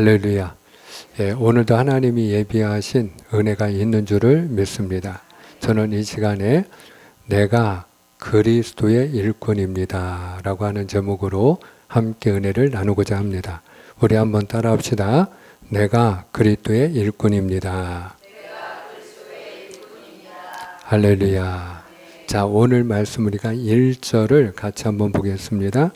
할렐루야. 오늘도 하나님이 예비하신 은혜가 있는 줄을 믿습니다. 저는 이 시간에 내가 그리스도의 일꾼입니다 라고 하는 제목으로 함께 은혜를 나누고자 합니다. 우리 한번 따라합시다. 내가 그리스도의 일꾼입니다. 할렐루야. 자, 오늘 말씀 우리가 1절을 같이 한번 보겠습니다.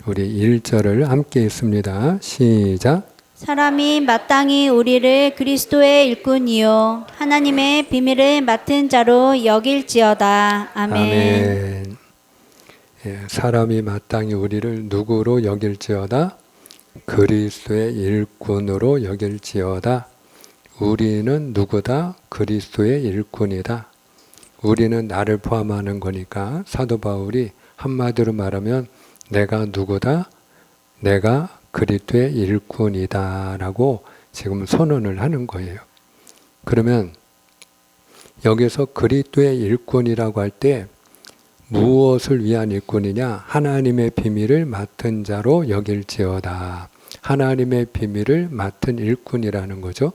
우리 1절을 함께 읽습니다. 시작. 사람이 마땅히 우리를 그리스도의 일꾼이요 하나님의 비밀을 맡은 자로 여길지어다. 아멘. 아멘. 사람이 마땅히 우리를 누구로 여길지어다? 그리스도의 일꾼으로 여길지어다. 우리는 누구다? 그리스도의 일꾼이다. 우리는 나를 포함하는 거니까 사도 바울이 한마디로 말하면 내가 누구다? 내가 그리스도의 일꾼이다 라고 지금 선언을 하는 거예요. 그러면 여기서 그리스도의 일꾼이라고 할 때 무엇을 위한 일꾼이냐? 하나님의 비밀을 맡은 자로 여길지어다. 하나님의 비밀을 맡은 일꾼이라는 거죠.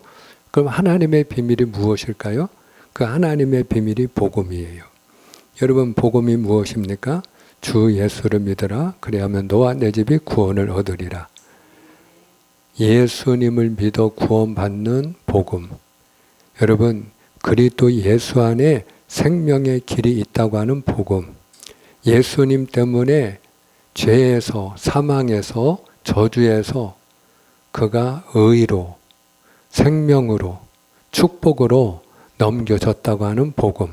그럼 하나님의 비밀이 무엇일까요? 그 하나님의 비밀이 복음이에요. 여러분, 복음이 무엇입니까? 주 예수를 믿으라. 그리하면 너와 내 집이 구원을 얻으리라. 예수님을 믿어 구원받는 복음. 여러분, 그리스도 예수 안에 생명의 길이 있다고 하는 복음. 예수님 때문에 죄에서, 사망에서, 저주에서 그가 의로, 생명으로, 축복으로 넘겨졌다고 하는 복음.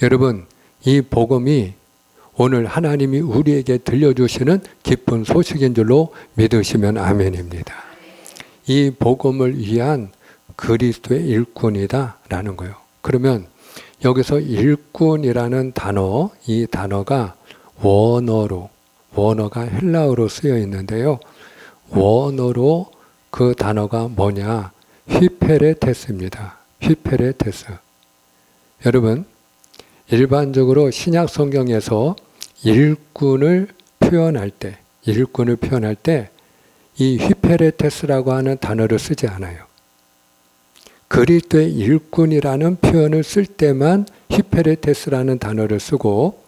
여러분, 이 복음이 오늘 하나님이 우리에게 들려주시는 기쁜 소식인 줄로 믿으시면 아멘입니다. 이 복음을 위한 그리스도의 일꾼이다 라는 거예요. 그러면 여기서 일꾼이라는 단어, 이 단어가 원어가 헬라어로 쓰여 있는데요. 원어로 그 단어가 뭐냐? 휘페레테스입니다. 휘페레테스. 여러분, 일반적으로 신약 성경에서 일꾼을 표현할 때 이 휘페레테스라고 하는 단어를 쓰지 않아요. 그리스도의 일꾼이라는 표현을 쓸 때만 휘페레테스라는 단어를 쓰고,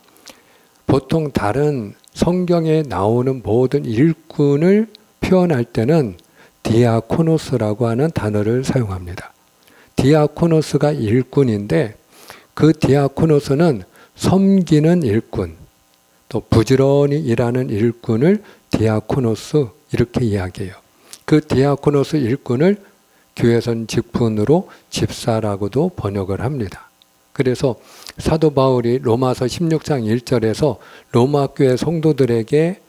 보통 다른 성경에 나오는 모든 일꾼을 표현할 때는 디아코노스라고 하는 단어를 사용합니다. 디아코노스가 일꾼인데 그 디아코노스는 섬기는 일꾼, 또 부지런히 일하는 일꾼을 디아코노스 이렇게 이야기해요. 그 디아코노스 일꾼을 교회선 직분으로 집사라고도 번역을 합니다. 그래서 사도 바울이 로마서 16장 1절에서 로마 교회 성도들에게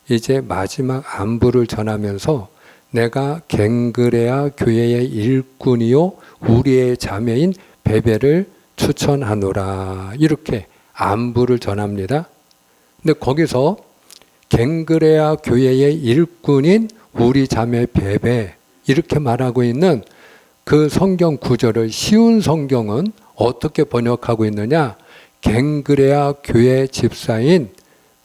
이제 마지막 안부를 전하면서 내가 갱그레아 교회의 일꾼이요 우리의 자매인 베베를 추천하노라 이렇게 안부를 전합니다. 근데 거기서 갱그레아 교회의 일꾼인 우리 자매 베베 이렇게 말하고 있는 그 성경 구절을 쉬운 성경은 어떻게 번역하고 있느냐? 갱그레아 교회 집사인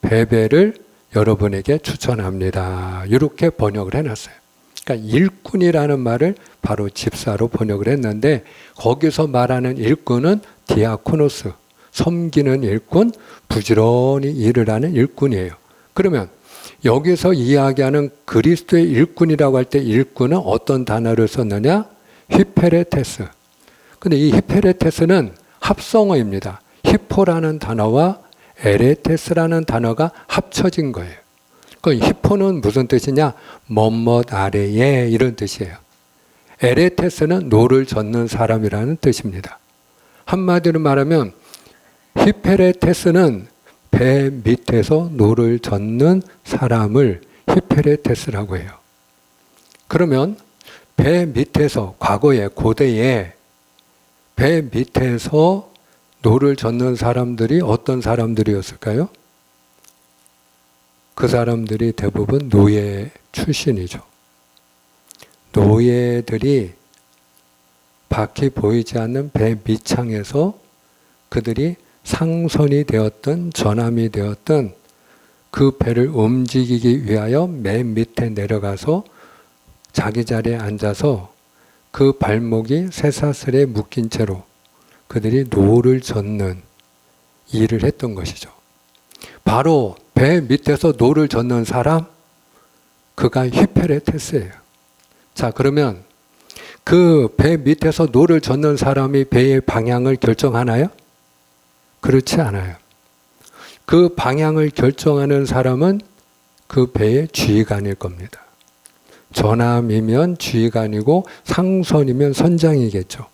베베를 여러분에게 추천합니다. 이렇게 번역을 해놨어요. 그러니까 일꾼이라는 말을 바로 집사로 번역을 했는데 거기서 말하는 일꾼은 디아코노스, 섬기는 일꾼, 부지런히 일을 하는 일꾼이에요. 그러면 여기서 이야기하는 그리스도의 일꾼이라고 할 때 일꾼은 어떤 단어를 썼느냐? 휘페레테스. 근데 이 휘페레테스는 합성어입니다. 히포라는 단어와 에레테스라는 단어가 합쳐진 거예요. 그 히포는 무슨 뜻이냐? 뭐뭇 아래에 이런 뜻이에요. 에레테스는 노를 젓는 사람이라는 뜻입니다. 한마디로 말하면 휘페레테스는 배 밑에서 노를 젓는 사람을 휘페레테스라고 해요. 그러면 배 밑에서 과거에 고대에 배 밑에서 노를 젓는 사람들이 어떤 사람들이었을까요? 그 사람들이 대부분 노예 출신이죠. 노예들이 밖이 보이지 않는 배 밑창에서 그들이 상선이 되었든 전함이 되었든 그 배를 움직이기 위하여 맨 밑에 내려가서 자기 자리에 앉아서 그 발목이 쇠사슬에 묶인 채로 그들이 노를 젓는 일을 했던 것이죠. 바로 배 밑에서 노를 젓는 사람, 그가 히페레테스예요. 자, 그러면 그 배 밑에서 노를 젓는 사람이 배의 방향을 결정하나요? 그렇지 않아요. 그 방향을 결정하는 사람은 그 배의 지휘관일 겁니다. 전함이면 지휘관이고 상선이면 선장이겠죠.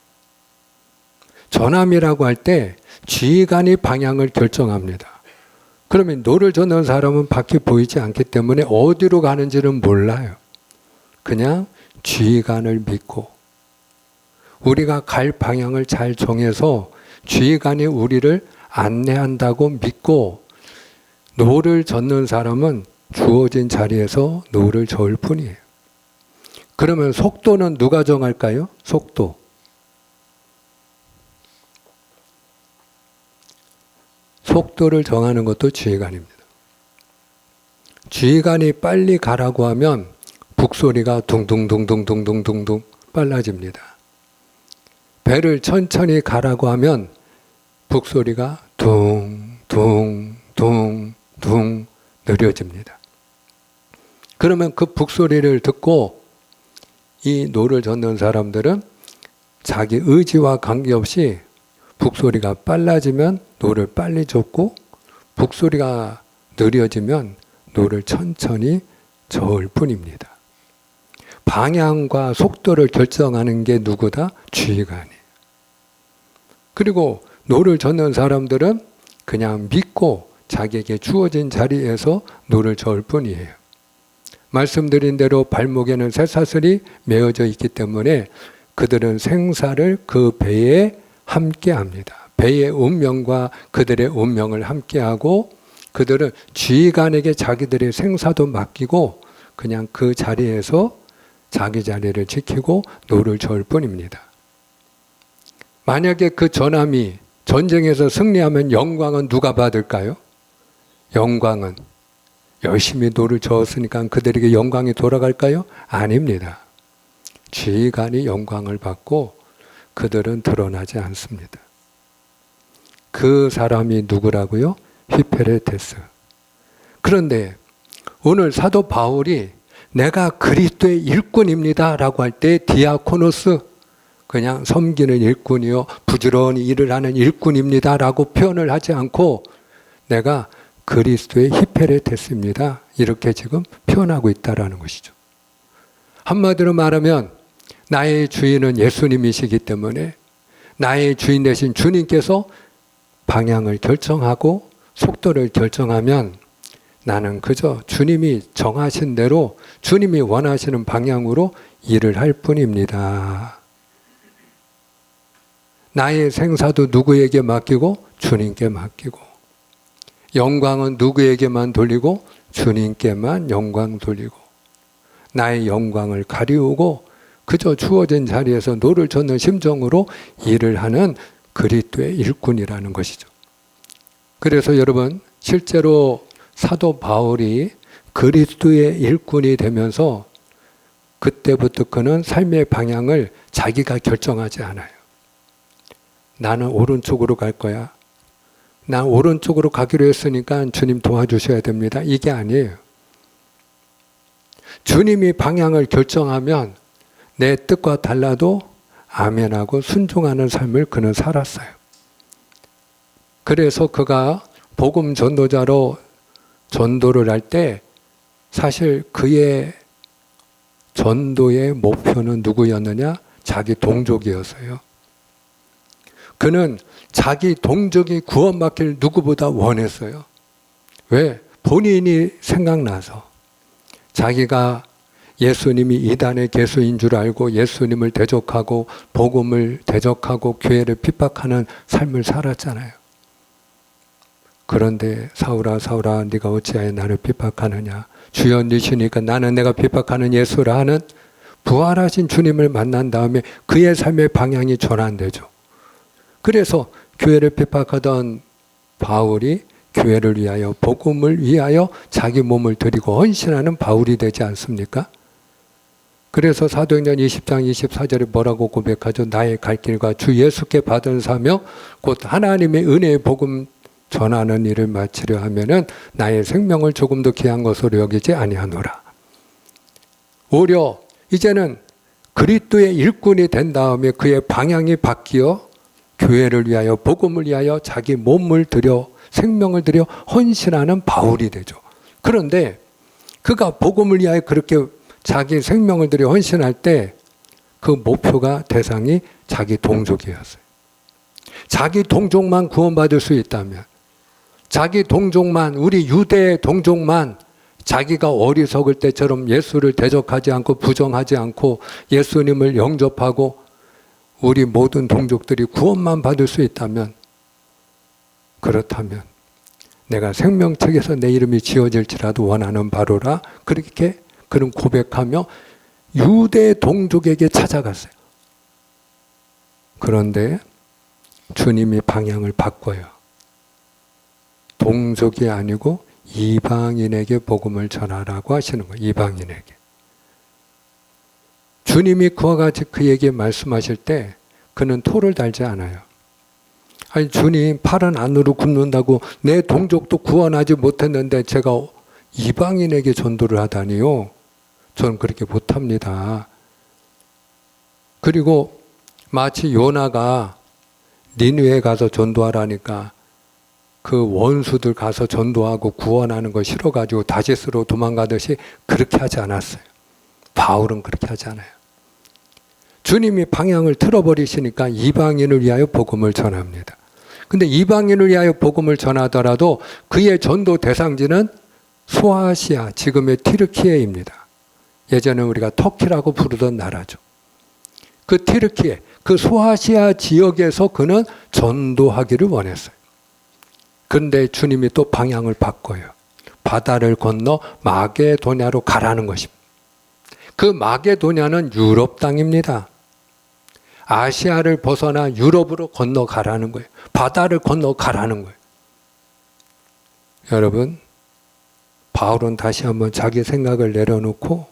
전함이라고 할 때 지휘관이 방향을 결정합니다. 그러면 노를 젓는 사람은 밖에 보이지 않기 때문에 어디로 가는지는 몰라요. 그냥 지휘관을 믿고 우리가 갈 방향을 잘 정해서 지휘관이 우리를 안내한다고 믿고 노를 젓는 사람은 주어진 자리에서 노를 저을 뿐이에요. 그러면 속도는 누가 정할까요? 속도. 속도를 정하는 것도 지휘관입니다. 지휘관이 빨리 가라고 하면 북소리가 둥둥둥둥둥둥둥둥 빨라집니다. 배를 천천히 가라고 하면 북소리가 둥둥둥둥 느려집니다. 그러면 그 북소리를 듣고 이 노를 젓는 사람들은 자기 의지와 관계없이 북소리가 빨라지면 노를 빨리 젓고 북소리가 느려지면 노를 천천히 저을 뿐입니다. 방향과 속도를 결정하는 게 누구다? 지휘관이에요. 그리고 노를 젓는 사람들은 그냥 믿고 자기에게 주어진 자리에서 노를 저을 뿐이에요. 말씀드린 대로 발목에는 쇠사슬이 메어져 있기 때문에 그들은 생사를 그 배에 함께합니다. 배의 운명과 그들의 운명을 함께하고 그들은 지휘관에게 자기들의 생사도 맡기고 그냥 그 자리에서 자기 자리를 지키고 노를 저을 뿐입니다. 만약에 그 전함이 전쟁에서 승리하면 영광은 누가 받을까요? 영광은 열심히 노를 저었으니까 그들에게 영광이 돌아갈까요? 아닙니다. 지휘관이 영광을 받고 그들은 드러나지 않습니다. 그 사람이 누구라고요? 히페레테스. 그런데 오늘 사도 바울이 내가 그리스도의 일꾼입니다 라고 할 때 디아코노스, 그냥 섬기는 일꾼이요 부지런히 일을 하는 일꾼입니다 라고 표현을 하지 않고 내가 그리스도의 히페레테스입니다 이렇게 지금 표현하고 있다라는 것이죠. 한마디로 말하면 나의 주인은 예수님이시기 때문에 나의 주인 되신 주님께서 방향을 결정하고 속도를 결정하면 나는 그저 주님이 정하신 대로 주님이 원하시는 방향으로 일을 할 뿐입니다. 나의 생사도 누구에게 맡기고 주님께 맡기고 영광은 누구에게만 돌리고 주님께만 영광 돌리고 나의 영광을 가리우고 그저 주어진 자리에서 노를 젓는 심정으로 일을 하는 그리스도의 일꾼이라는 것이죠. 그래서 여러분 실제로 사도 바울이 그리스도의 일꾼이 되면서 그때부터 그는 삶의 방향을 자기가 결정하지 않아요. 나는 오른쪽으로 갈 거야. 난 오른쪽으로 가기로 했으니까 주님 도와주셔야 됩니다. 이게 아니에요. 주님이 방향을 결정하면 내 뜻과 달라도 아멘하고 순종하는 삶을 그는 살았어요. 그래서 그가 복음 전도자로 전도를 할 때 사실 그의 전도의 목표는 누구였느냐? 자기 동족이었어요. 그는 자기 동족이 구원받길 누구보다 원했어요. 왜? 본인이 생각나서 자기가 예수님이 이단의 개수인 줄 알고 예수님을 대적하고 복음을 대적하고 교회를 핍박하는 삶을 살았잖아요. 그런데 사울아 사울아 네가 어찌하여 나를 핍박하느냐 주여 니시니까 나는 내가 핍박하는 예수라 하는 부활하신 주님을 만난 다음에 그의 삶의 방향이 전환되죠. 그래서 교회를 핍박하던 바울이 교회를 위하여 복음을 위하여 자기 몸을 드리고 헌신하는 바울이 되지 않습니까? 그래서 사도행전 20장 24절에 뭐라고 고백하죠? 나의 갈 길과 주 예수께 받은 사명 곧 하나님의 은혜의 복음 전하는 일을 마치려 하면은 나의 생명을 조금도 귀한 것으로 여기지 아니하노라. 오히려 이제는 그리스도의 일꾼이 된 다음에 그의 방향이 바뀌어 교회를 위하여 복음을 위하여 자기 몸을 들여 생명을 들여 헌신하는 바울이 되죠. 그런데 그가 복음을 위하여 그렇게 자기 생명을 들여 헌신할 때 그 목표가 대상이 자기 동족이었어요. 자기 동족만 구원받을 수 있다면, 자기 동족만, 우리 유대의 동족만 자기가 어리석을 때처럼 예수를 대적하지 않고 부정하지 않고 예수님을 영접하고 우리 모든 동족들이 구원만 받을 수 있다면, 그렇다면 내가 생명책에서 내 이름이 지어질지라도 원하는 바로라, 그렇게 그런 고백하며 유대 동족에게 찾아갔어요. 그런데 주님이 방향을 바꿔요. 동족이 아니고 이방인에게 복음을 전하라고 하시는 거예요. 이방인에게. 주님이 그와 같이 그에게 말씀하실 때 그는 토를 달지 않아요. 아니 주님, 팔은 안으로 굽는다고 내 동족도 구원하지 못했는데 제가 이방인에게 전도를 하다니요. 저는 그렇게 못합니다. 그리고 마치 요나가 니느웨에 가서 전도하라니까 그 원수들 가서 전도하고 구원하는 거 싫어가지고 다시스로 도망가듯이 그렇게 하지 않았어요. 바울은 그렇게 하지 않아요. 주님이 방향을 틀어버리시니까 이방인을 위하여 복음을 전합니다. 근데 이방인을 위하여 복음을 전하더라도 그의 전도 대상지는 소아시아, 지금의 튀르키예입니다. 예전에 우리가 터키라고 부르던 나라죠. 그 튀르키예, 그 소아시아 지역에서 그는 전도하기를 원했어요. 그런데 주님이 또 방향을 바꿔요. 바다를 건너 마게도냐로 가라는 것입니다. 그 마게도냐는 유럽 땅입니다. 아시아를 벗어나 유럽으로 건너가라는 거예요. 바다를 건너가라는 거예요. 여러분, 바울은 다시 한번 자기 생각을 내려놓고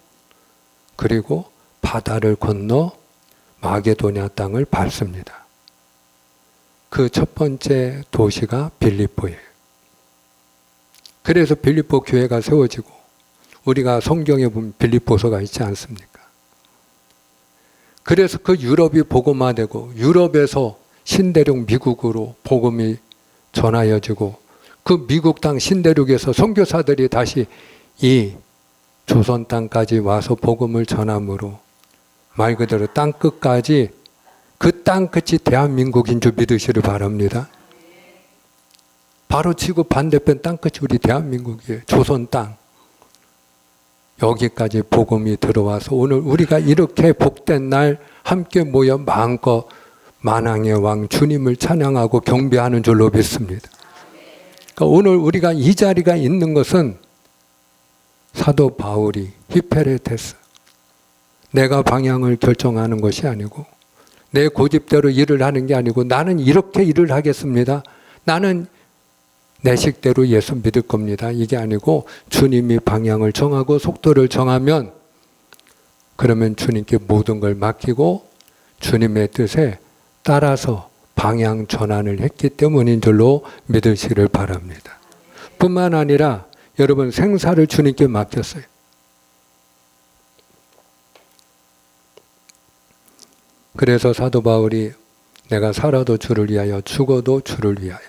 그리고 바다를 건너 마게도냐 땅을 밟습니다. 그 첫 번째 도시가 빌립보예요. 그래서 빌립보 교회가 세워지고 우리가 성경에 보면 빌립보서가 있지 않습니까? 그래서 그 유럽이 복음화되고 유럽에서 신대륙 미국으로 복음이 전하여지고 그 미국 땅 신대륙에서 선교사들이 다시 이 조선 땅까지 와서 복음을 전함으로 말 그대로 땅 끝까지 그 땅 끝이 대한민국인 줄 믿으시길 바랍니다. 바로 지구 반대편 땅 끝이 우리 대한민국이에요. 조선 땅. 여기까지 복음이 들어와서 오늘 우리가 이렇게 복된 날 함께 모여 마음껏 만왕의 왕 주님을 찬양하고 경배하는 줄로 믿습니다. 그러니까 오늘 우리가 이 자리가 있는 것은 사도 바울이 히페레테스, 내가 방향을 결정하는 것이 아니고 내 고집대로 일을 하는 게 아니고 나는 이렇게 일을 하겠습니다. 나는 내 식대로 예수 믿을 겁니다. 이게 아니고 주님이 방향을 정하고 속도를 정하면 그러면 주님께 모든 걸 맡기고 주님의 뜻에 따라서 방향 전환을 했기 때문인 줄로 믿으시기를 바랍니다. 뿐만 아니라 여러분 생사를 주님께 맡겼어요. 그래서 사도 바울이 내가 살아도 주를 위하여 죽어도 주를 위하여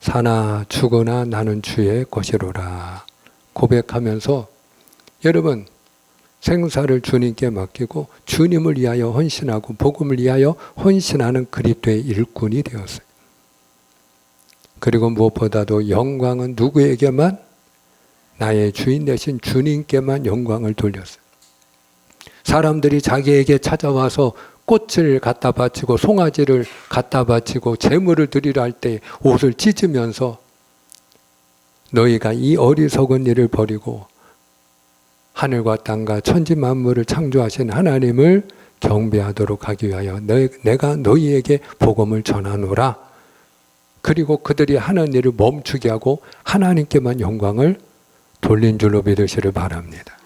사나 죽으나 나는 주의 것이로라 고백하면서 여러분 생사를 주님께 맡기고 주님을 위하여 헌신하고 복음을 위하여 헌신하는 그리스도의 일꾼이 되었어요. 그리고 무엇보다도 영광은 누구에게만? 나의 주인 되신 주님께만 영광을 돌렸어요. 사람들이 자기에게 찾아와서 꽃을 갖다 바치고 송아지를 갖다 바치고 제물을 드리려 할 때 옷을 찢으면서 너희가 이 어리석은 일을 버리고 하늘과 땅과 천지 만물을 창조하신 하나님을 경배하도록 하기 위하여 내가 너희에게 복음을 전하노라. 그리고 그들이 하는 일을 멈추게 하고 하나님께만 영광을 돌린 줄로 믿으시를 바랍니다.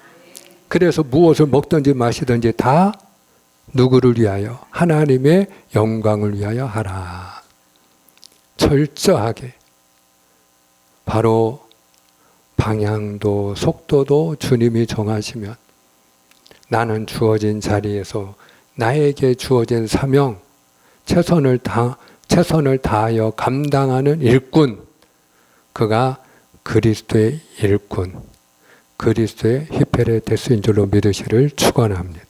그래서 무엇을 먹든지 마시든지 다 누구를 위하여? 하나님의 영광을 위하여 하라. 철저하게. 바로 방향도 속도도 주님이 정하시면 나는 주어진 자리에서 나에게 주어진 사명, 최선을 다하여 감당하는 일꾼, 그가 그리스도의 일꾼, 그리스도의 히페레테스인 줄로 믿으시를 축원합니다.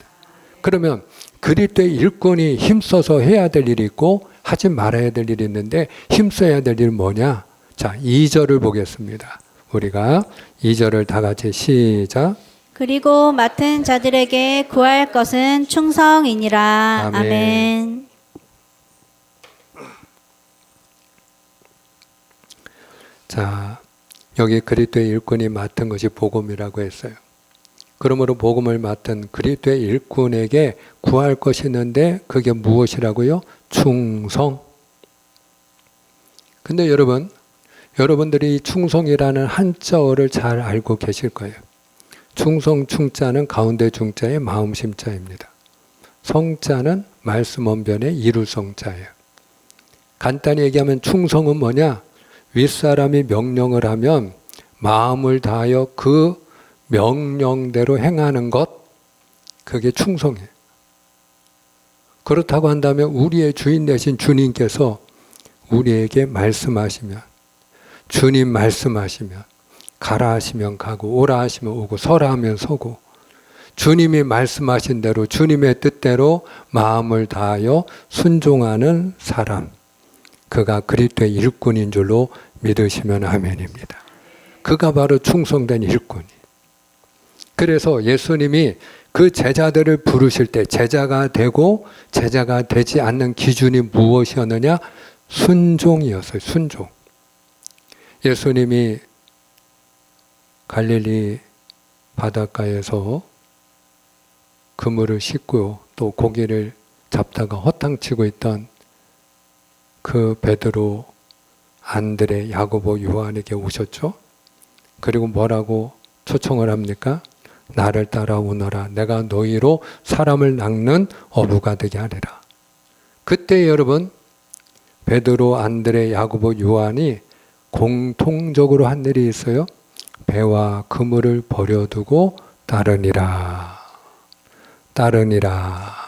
그러면 그리스도의 일꾼이 힘써서 해야 될 일이 있고 하지 말아야 될 일이 있는데 힘써야 될 일은 뭐냐? 자, 2절을 보겠습니다. 우리가 2절을 다 같이 시작. 그리고 맡은 자들에게 구할 것은 충성이니라. 아멘. 아멘. 자, 여기 그리스도의 일꾼이 맡은 것이 복음이라고 했어요. 그러므로 복음을 맡은 그리스도의 일꾼에게 구할 것이 있는데 그게 무엇이라고요? 충성. 근데 여러분들이 충성이라는 한자어를 잘 알고 계실 거예요. 충성 충자는 가운데 중자의 마음심자입니다. 성자는 말씀 언변의 이룰성자예요. 간단히 얘기하면 충성은 뭐냐? 윗사람이 명령을 하면 마음을 다하여 그 명령대로 행하는 것, 그게 충성이에요. 그렇다고 한다면 우리의 주인 되신 주님께서 우리에게 말씀하시면, 주님 말씀하시면 가라 하시면 가고 오라 하시면 오고 서라 하면 서고, 주님이 말씀하신 대로 주님의 뜻대로 마음을 다하여 순종하는 사람, 그가 그리스도의 일꾼인 줄로 믿으시면 아멘입니다. 그가 바로 충성된 일꾼이. 그래서 예수님이 그 제자들을 부르실 때 제자가 되고 제자가 되지 않는 기준이 무엇이었느냐? 순종이었어요. 순종. 예수님이 갈릴리 바닷가에서 그물을 싣고 또 고기를 잡다가 허탕치고 있던 그 베드로, 안드레, 야고보, 요한에게 오셨죠. 그리고 뭐라고 초청을 합니까? 나를 따라오너라. 내가 너희로 사람을 낚는 어부가 되게 하리라. 그때 여러분 베드로, 안드레, 야고보, 요한이 공통적으로 한 일이 있어요. 배와 그물을 버려두고 따르니라. 따르니라.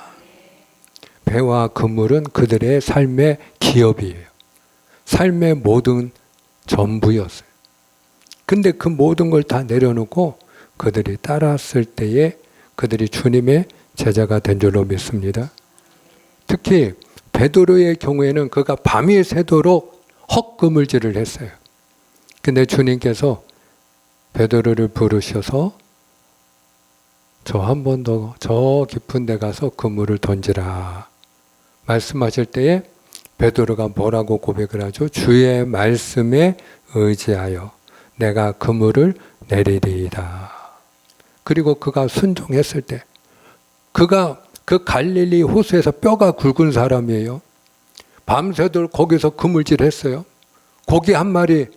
배와 그물은 그들의 삶의 기업이에요. 삶의 모든 전부였어요. 근데 그 모든 걸 다 내려놓고 그들이 따랐을 때에 그들이 주님의 제자가 된 줄로 믿습니다. 특히 베드로의 경우에는 그가 밤이 새도록 헛그물질을 했어요. 근데 주님께서 베드로를 부르셔서 저 한 번 더 저 깊은 데 가서 그물을 던지라 말씀하실 때에 베드로가 뭐라고 고백을 하죠? 주의 말씀에 의지하여 내가 그물을 내리리이다. 그리고 그가 순종했을 때 그가 그 갈릴리 호수에서 뼈가 굵은 사람이에요. 밤새도록 거기서 그물질 했어요. 고기 한 마리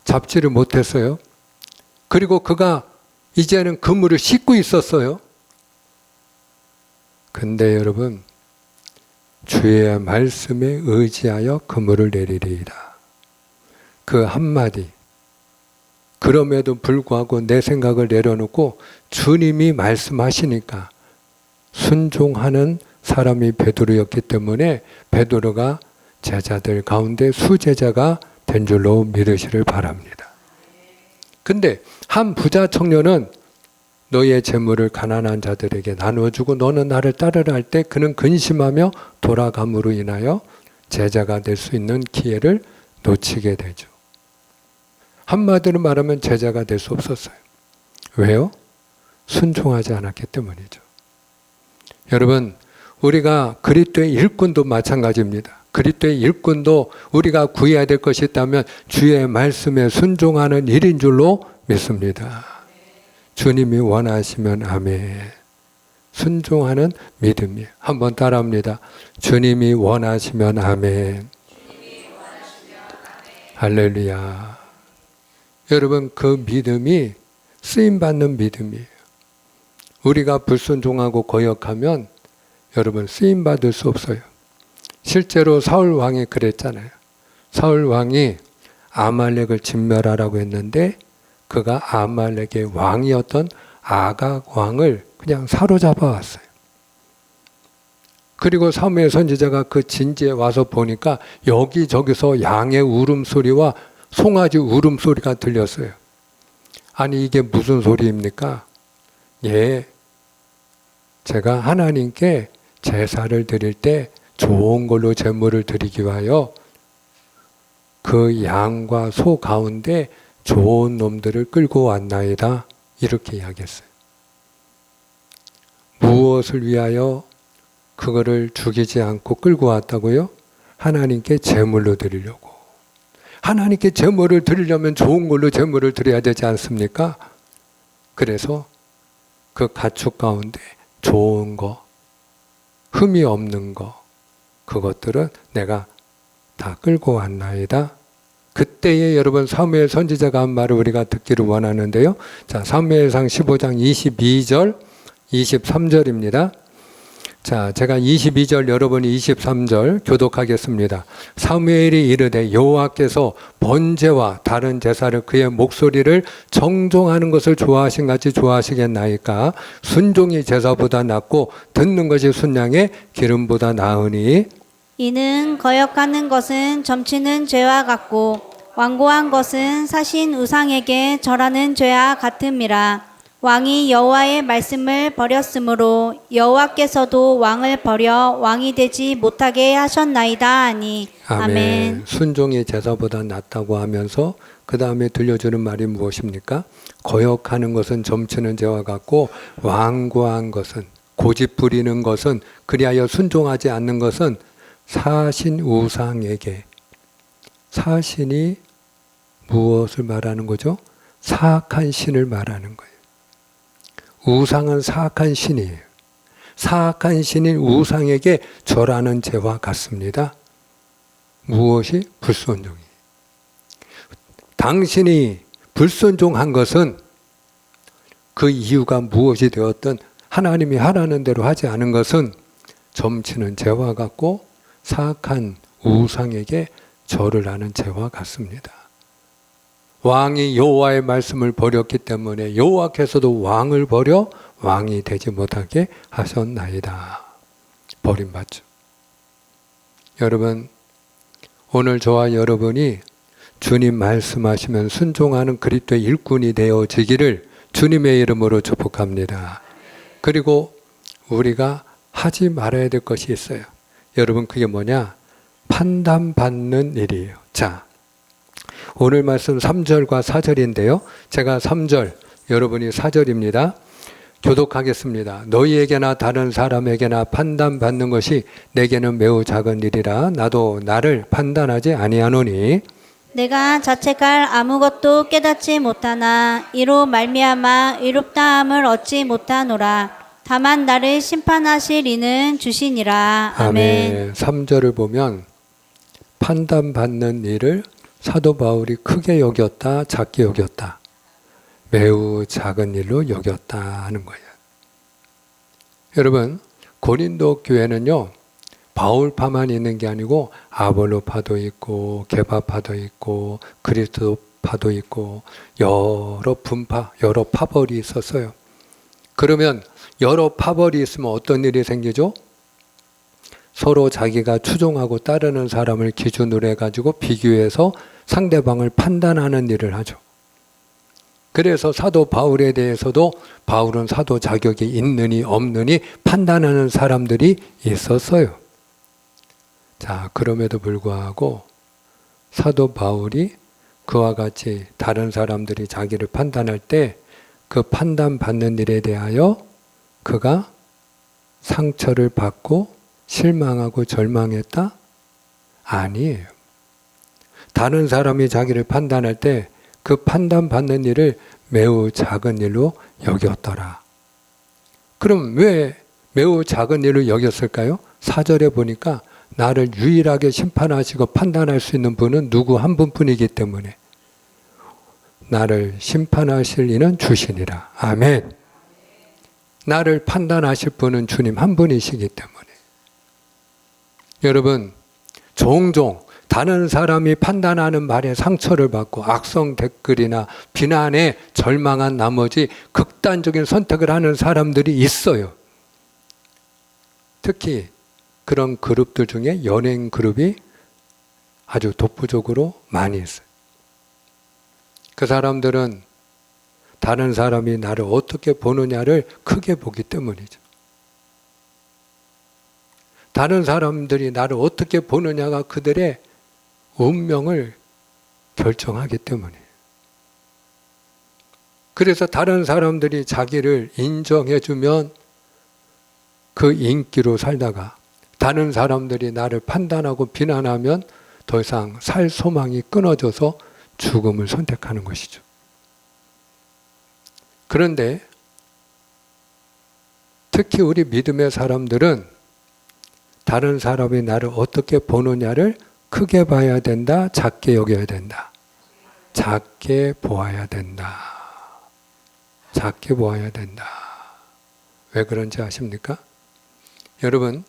잡지를 못했어요. 그리고 그가 이제는 그물을 씻고 있었어요. 근데 여러분, 주의 말씀에 의지하여 그물을 내리리이다. 그 한마디. 그럼에도 불구하고 내 생각을 내려놓고 주님이 말씀하시니까 순종하는 사람이 베드로였기 때문에 베드로가 제자들 가운데 수제자가 된 줄로 믿으시를 바랍니다. 근데 한 부자 청년은 너의 재물을 가난한 자들에게 나눠주고 너는 나를 따르라 할 때 그는 근심하며 돌아감으로 인하여 제자가 될 수 있는 기회를 놓치게 되죠. 한마디로 말하면 제자가 될 수 없었어요. 왜요? 순종하지 않았기 때문이죠. 여러분, 우리가 그리스도의 일꾼도 마찬가지입니다. 그리스도의 일꾼도 우리가 구해야 될 것이 있다면 주의 말씀에 순종하는 일인 줄로 믿습니다. 주님이 원하시면 아멘. 순종하는 믿음이에요. 한번 따라합니다. 주님이 원하시면 아멘. 할렐루야. 여러분, 그 믿음이 쓰임받는 믿음이에요. 우리가 불순종하고 거역하면 여러분 쓰임 받을 수 없어요. 실제로 사울 왕이 그랬잖아요. 사울 왕이 아말렉을 진멸하라고 했는데 그가 아말렉의 왕이었던 아각 왕을 그냥 사로잡아 왔어요. 그리고 사무엘 선지자가 그 진지에 와서 보니까 여기저기서 양의 울음소리와 송아지 울음소리가 들렸어요. 아니 이게 무슨 소리입니까? 예, 제가 하나님께 제사를 드릴 때 좋은 걸로 제물을 드리기 위하여 그 양과 소 가운데 좋은 놈들을 끌고 왔나이다. 이렇게 이야기했어요. 무엇을 위하여 그거를 죽이지 않고 끌고 왔다고요? 하나님께 제물로 드리려고. 하나님께 제물을 드리려면 좋은 걸로 제물을 드려야 되지 않습니까? 그래서 그 가축 가운데 좋은 거, 흠이 없는 거, 그것들은 내가 다 끌고 왔나이다. 그때에 여러분 사무엘 선지자가 한 말을 우리가 듣기를 원하는데요. 자, 사무엘상 15장 22절, 23절입니다. 자, 제가 22절 여러분이 23절 교독하겠습니다. 사무엘이 이르되 여호와께서 번제와 다른 제사를 그의 목소리를 정종하는 것을 좋아하신 같이 좋아하시겠나이까? 순종이 제사보다 낫고 듣는 것이 순양의 기름보다 나으니 이는 거역하는 것은 점치는 죄와 같고 완고한 것은 사신 우상에게 절하는 죄와 같음이라. 왕이 여호와의 말씀을 버렸으므로 여호와께서도 왕을 버려 왕이 되지 못하게 하셨나이다 하니. 아멘. 순종이 제사보다 낫다고 하면서 그 다음에 들려주는 말이 무엇입니까? 거역하는 것은 점치는 죄와 같고 완고한 것은, 고집 부리는 것은, 그리하여 순종하지 않는 것은 사신 우상에게. 사신이 무엇을 말하는 거죠? 사악한 신을 말하는 거예요. 우상은 사악한 신이에요. 사악한 신인 우상에게 절하는 죄와 같습니다. 무엇이? 불순종이. 당신이 불순종한 것은 그 이유가 무엇이 되었든 하나님이 하라는 대로 하지 않은 것은 점치는 죄와 같고 사악한 우상에게 절을 하는 죄와 같습니다. 왕이 여호와의 말씀을 버렸기 때문에 여호와께서도 왕을 버려 왕이 되지 못하게 하셨나이다. 버림받죠. 여러분, 오늘 저와 여러분이 주님 말씀하시면 순종하는 그리스도의 일꾼이 되어지기를 주님의 이름으로 축복합니다. 그리고 우리가 하지 말아야 될 것이 있어요. 여러분, 그게 뭐냐? 판단받는 일이에요. 자, 오늘 말씀 3절과 4절인데요. 제가 3절, 여러분이 4절입니다. 교독하겠습니다. 너희에게나 다른 사람에게나 판단받는 것이 내게는 매우 작은 일이라 나도 나를 판단하지 아니하노니 내가 자책할 아무것도 깨닫지 못하나 이로 말미암아 의롭다함을 얻지 못하노라. 다만 나를 심판하실 이는 주시니라. 아멘. 3절을 보면 판단받는 일을 사도 바울이 크게 여겼다, 작게 여겼다. 매우 작은 일로 여겼다 하는 거예요. 여러분, 고린도 교회는요, 바울파만 있는 게 아니고 아볼로파도 있고 게바파도 있고 그리스도파도 있고 여러 분파, 여러 파벌이 있었어요. 그러면 여러 파벌이 있으면 어떤 일이 생기죠? 서로 자기가 추종하고 따르는 사람을 기준으로 해가지고 비교해서 상대방을 판단하는 일을 하죠. 그래서 사도 바울에 대해서도 바울은 사도 자격이 있느니 없느니 판단하는 사람들이 있었어요. 자, 그럼에도 불구하고 사도 바울이 그와 같이 다른 사람들이 자기를 판단할 때 그 판단받는 일에 대하여 그가 상처를 받고 실망하고 절망했다? 아니에요. 다른 사람이 자기를 판단할 때 그 판단받는 일을 매우 작은 일로 여겼더라. 그럼 왜 매우 작은 일로 여겼을까요? 4절에 보니까 나를 유일하게 심판하시고 판단할 수 있는 분은 누구 한 분뿐이기 때문에 나를 심판하실 이는 주시니라. 아멘. 나를 판단하실 분은 주님 한 분이시기 때문에. 여러분, 종종 다른 사람이 판단하는 말에 상처를 받고 악성 댓글이나 비난에 절망한 나머지 극단적인 선택을 하는 사람들이 있어요. 특히 그런 그룹들 중에 연예인 그룹이 아주 독보적으로 많이 있어요. 그 사람들은 다른 사람이 나를 어떻게 보느냐를 크게 보기 때문이죠. 다른 사람들이 나를 어떻게 보느냐가 그들의 운명을 결정하기 때문이에요. 그래서 다른 사람들이 자기를 인정해주면 그 인기로 살다가 다른 사람들이 나를 판단하고 비난하면 더 이상 살 소망이 끊어져서 죽음을 선택하는 것이죠. 그런데 특히 우리 믿음의 사람들은 다른 사람이 나를 어떻게 보느냐를 크게 봐야 된다, 작게 여겨야 된다. 작게 보아야 된다. 작게 보아야 된다. 왜 그런지 아십니까? 여러분,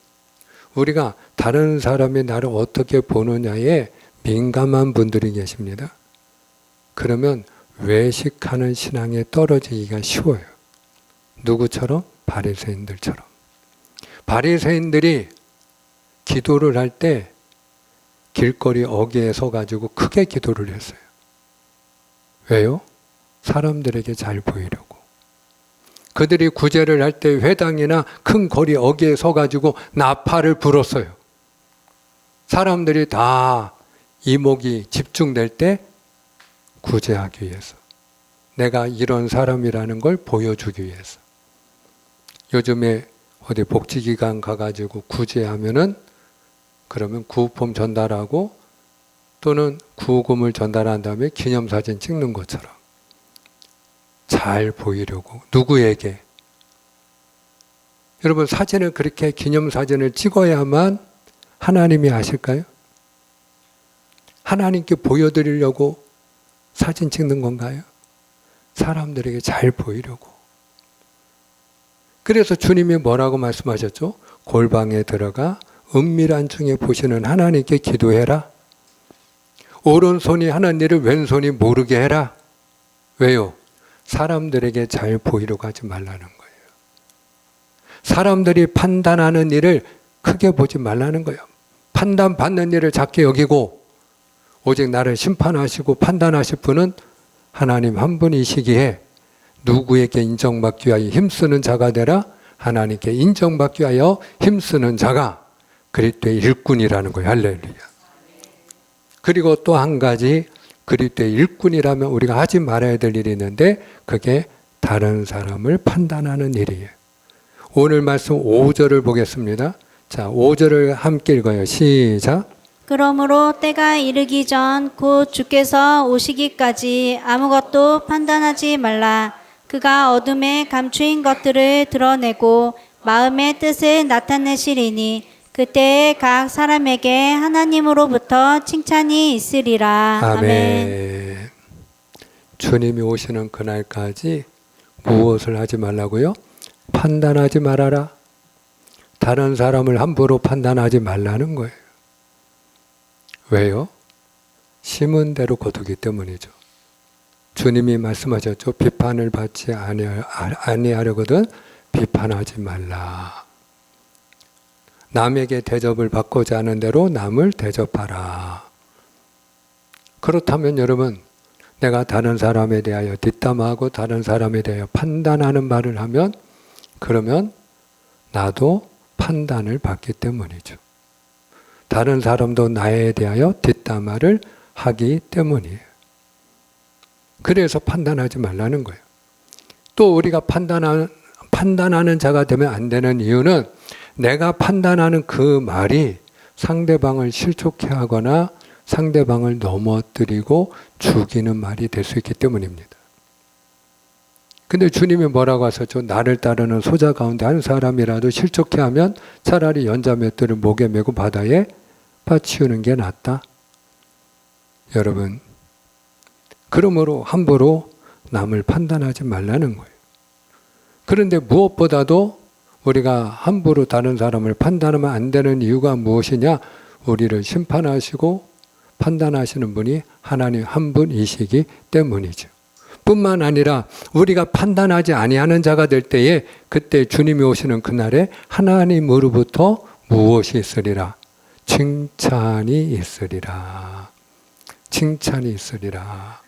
우리가 다른 사람이 나를 어떻게 보느냐에 민감한 분들이 계십니다. 그러면 외식하는 신앙에 떨어지기가 쉬워요. 누구처럼? 바리새인들처럼. 바리새인들이 기도를 할 때 길거리 어귀에 서가지고 크게 기도를 했어요. 왜요? 사람들에게 잘 보이려고. 그들이 구제를 할 때 회당이나 큰 거리 어귀에 서가지고 나팔을 불었어요. 사람들이 다 이목이 집중될 때 구제하기 위해서. 내가 이런 사람이라는 걸 보여주기 위해서. 요즘에 어디 복지기관 가가지고 구제하면은 그러면 구호품 전달하고 또는 구호금을 전달한 다음에 기념사진 찍는 것처럼 잘 보이려고. 누구에게? 여러분, 사진을 그렇게 기념사진을 찍어야만 하나님이 아실까요? 하나님께 보여드리려고 사진 찍는 건가요? 사람들에게 잘 보이려고. 그래서 주님이 뭐라고 말씀하셨죠? 골방에 들어가 은밀한 중에 보시는 하나님께 기도해라. 오른손이 하는 일을 왼손이 모르게 해라. 왜요? 사람들에게 잘 보이려고 하지 말라는 거예요. 사람들이 판단하는 일을 크게 보지 말라는 거예요. 판단받는 일을 작게 여기고 오직 나를 심판하시고 판단하실 분은 하나님 한 분이시기에 누구에게 인정받기 위하여 힘쓰는 자가 되라. 하나님께 인정받기 위하여 힘쓰는 자가 그리스도의 일꾼이라는 거예요. 할렐루야. 그리고 또 한 가지, 그리스도의 일꾼이라면 우리가 하지 말아야 될 일이 있는데 그게 다른 사람을 판단하는 일이에요. 오늘 말씀 5절을 보겠습니다. 자, 5절을 함께 읽어요. 시작. 그러므로 때가 이르기 전 곧 주께서 오시기까지 아무것도 판단하지 말라. 그가 어둠에 감추인 것들을 드러내고 마음의 뜻을 나타내시리니 그때에 각 사람에게 하나님으로부터 칭찬이 있으리라. 아멘. 주님이 오시는 그날까지 무엇을 하지 말라고요? 판단하지 말아라. 다른 사람을 함부로 판단하지 말라는 거예요. 왜요? 심은 대로 거두기 때문이죠. 주님이 말씀하셨죠. 비판을 받지 아니하려거든 비판하지 말라. 남에게 대접을 받고자 하는 대로 남을 대접하라. 그렇다면 여러분, 내가 다른 사람에 대하여 뒷담화하고 다른 사람에 대하여 판단하는 말을 하면 그러면 나도 판단을 받기 때문이죠. 다른 사람도 나에 대하여 뒷담화를 하기 때문이에요. 그래서 판단하지 말라는 거예요. 또 우리가 판단하는 자가 되면 안 되는 이유는 내가 판단하는 그 말이 상대방을 실족해 하거나 상대방을 넘어뜨리고 죽이는 말이 될 수 있기 때문입니다. 근데 주님이 뭐라고 하셨죠? 나를 따르는 소자 가운데 한 사람이라도 실족해 하면 차라리 연자맷돌을 목에 메고 바다에 파치우는 게 낫다. 여러분, 그러므로 함부로 남을 판단하지 말라는 거예요. 그런데 무엇보다도 우리가 함부로 다른 사람을 판단하면 안 되는 이유가 무엇이냐? 우리를 심판하시고 판단하시는 분이 하나님 한 분이시기 때문이죠. 뿐만 아니라 우리가 판단하지 아니하는 자가 될 때에 그때 주님이 오시는 그날에 하나님으로부터 무엇이 있으리라? 칭찬이 있으리라. 칭찬이 있으리라.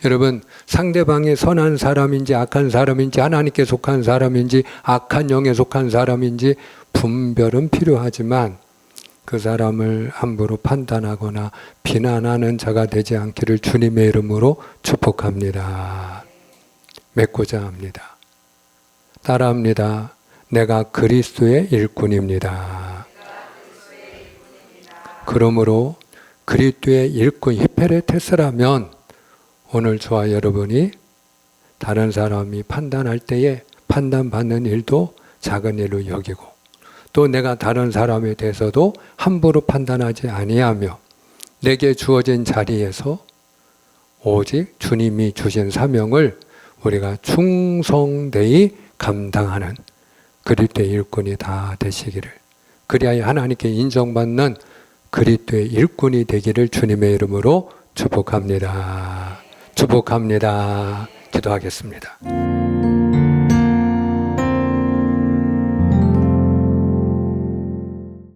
여러분, 상대방이 선한 사람인지 악한 사람인지 하나님께 속한 사람인지 악한 영에 속한 사람인지 분별은 필요하지만 그 사람을 함부로 판단하거나 비난하는 자가 되지 않기를 주님의 이름으로 축복합니다. 맺고자 합니다. 따라합니다. 내가 그리스도의 일꾼입니다. 그러므로 그리스도의 일꾼 히페레테스라면 오늘 저와 여러분이 다른 사람이 판단할 때에 판단받는 일도 작은 일로 여기고 또 내가 다른 사람에 대해서도 함부로 판단하지 아니하며 내게 주어진 자리에서 오직 주님이 주신 사명을 우리가 충성되이 감당하는 그리스도의 일꾼이 다 되시기를, 그리하여 하나님께 인정받는 그리스도의 일꾼이 되기를 주님의 이름으로 축복합니다. 축복합니다. 기도하겠습니다.